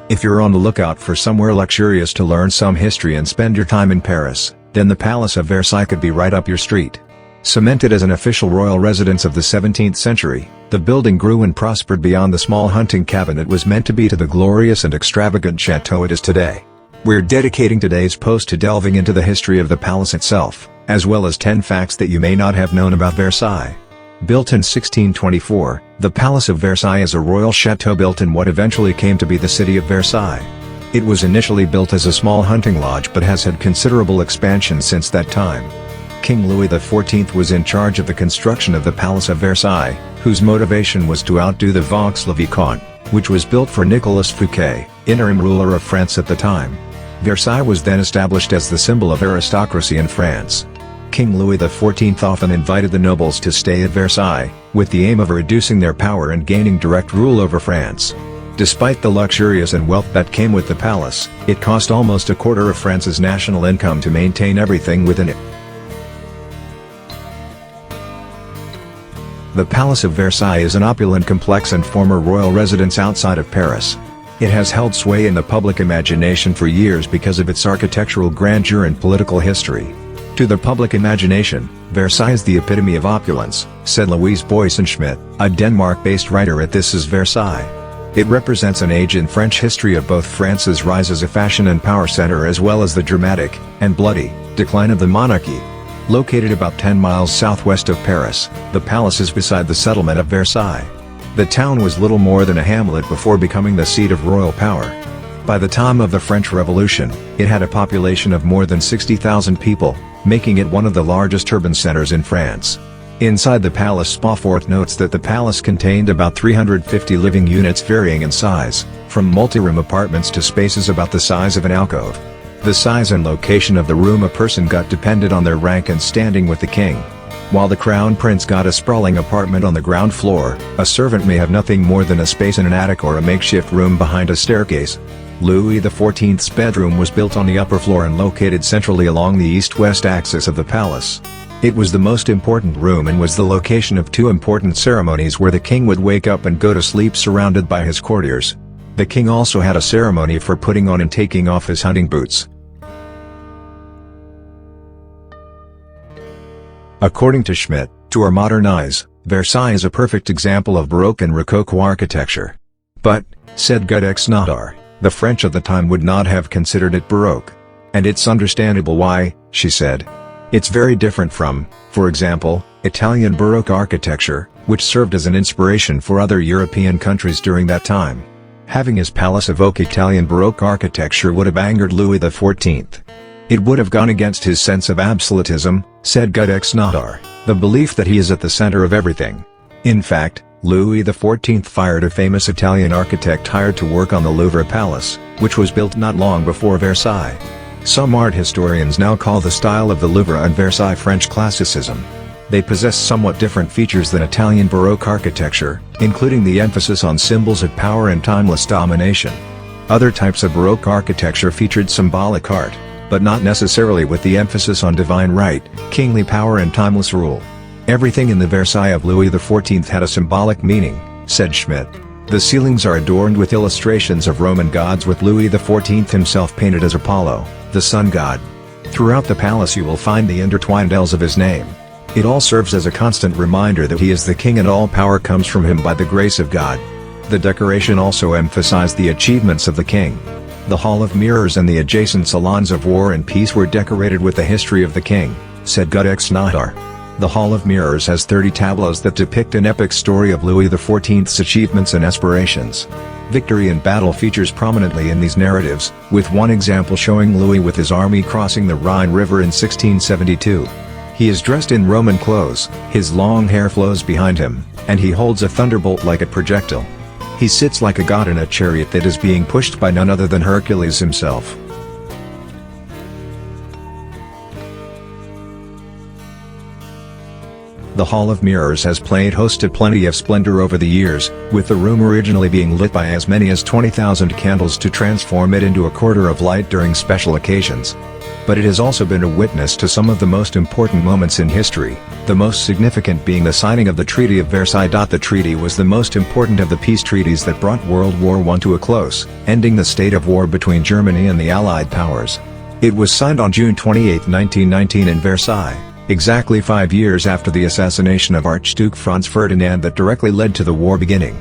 If you're on the lookout for somewhere luxurious to learn some history and spend your time in Paris, then the Palace of Versailles could be right up your street. Cemented as an official royal residence of the 17th century, the building grew and prospered beyond the small hunting cabin it was meant to be to the glorious and extravagant chateau it is today. We're dedicating today's post to delving into the history of the palace itself, as well as 10 facts that you may not have known about Versailles. Built in 1624, the Palace of Versailles is a royal chateau built in what eventually came to be the city of Versailles. It was initially built as a small hunting lodge but has had considerable expansion since that time. King Louis XIV was in charge of the construction of the Palace of Versailles, whose motivation was to outdo the Vaux-le-Vicomte, which was built for Nicolas Fouquet, interim ruler of France at the time. Versailles was then established as the symbol of aristocracy in France. King Louis XIV often invited the nobles to stay at Versailles, with the aim of reducing their power and gaining direct rule over France. Despite the luxurious and wealth that came with the palace, it cost almost a quarter of France's national income to maintain everything within it. The Palace of Versailles is an opulent complex and former royal residence outside of Paris. It has held sway in the public imagination for years because of its architectural grandeur and political history. To the public imagination, Versailles is the epitome of opulence, said Louise Boysen-Schmidt, a Denmark-based writer at This Is Versailles. It represents an age in French history of both France's rise as a fashion and power center as well as the dramatic, and bloody, decline of the monarchy. Located about 10 miles southwest of Paris, the palace is beside the settlement of Versailles. The town was little more than a hamlet before becoming the seat of royal power. By the time of the French Revolution, it had a population of more than 60,000 people, making it one of the largest urban centers in France. Inside the palace, Spofford notes that the palace contained about 350 living units varying in size, from multi-room apartments to spaces about the size of an alcove. The size and location of the room a person got depended on their rank and standing with the king. While the crown prince got a sprawling apartment on the ground floor, a servant may have nothing more than a space in an attic or a makeshift room behind a staircase. Louis XIV's bedroom was built on the upper floor and located centrally along the east-west axis of the palace. It was the most important room and was the location of 2 important ceremonies where the king would wake up and go to sleep surrounded by his courtiers. The king also had a ceremony for putting on and taking off his hunting boots. According to Schmidt, to our modern eyes, Versailles is a perfect example of Baroque and Rococo architecture. But, said Gudek Nadar, the French of the time would not have considered it Baroque. And it's understandable why, she said. It's very different from, for example, Italian Baroque architecture, which served as an inspiration for other European countries during that time. Having his palace evoke Italian Baroque architecture would have angered Louis XIV. It would have gone against his sense of absolutism, said Gudek Nadar, the belief that he is at the center of everything. In fact, Louis XIV fired a famous Italian architect hired to work on the Louvre Palace, which was built not long before Versailles. Some art historians now call the style of the Louvre and Versailles French classicism. They possess somewhat different features than Italian Baroque architecture, including the emphasis on symbols of power and timeless domination. Other types of Baroque architecture featured symbolic art, but not necessarily with the emphasis on divine right, kingly power and timeless rule. Everything in the Versailles of Louis XIV had a symbolic meaning, said Schmidt. The ceilings are adorned with illustrations of Roman gods with Louis XIV himself painted as Apollo, the sun god. Throughout the palace you will find the intertwined L's of his name. It all serves as a constant reminder that he is the king and all power comes from him by the grace of God. The decoration also emphasized the achievements of the king. The Hall of Mirrors and the adjacent salons of war and peace were decorated with the history of the king, said Gudek Nadar. The Hall of Mirrors has 30 tableaus that depict an epic story of Louis XIV's achievements and aspirations. Victory in battle features prominently in these narratives, with one example showing Louis with his army crossing the Rhine River in 1672. He is dressed in Roman clothes, his long hair flows behind him, and he holds a thunderbolt like a projectile. He sits like a god in a chariot that is being pushed by none other than Hercules himself. The Hall of Mirrors has played host to plenty of splendor over the years, with the room originally being lit by as many as 20,000 candles to transform it into a quarter of light during special occasions. but it has also been a witness to some of the most important moments in history, the most significant being the signing of the Treaty of Versailles. The treaty was the most important of the peace treaties that brought World War I to a close, ending the state of war between Germany and the Allied powers. It was signed on June 28, 1919 in Versailles, exactly 5 years after the assassination of Archduke Franz Ferdinand that directly led to the war beginning.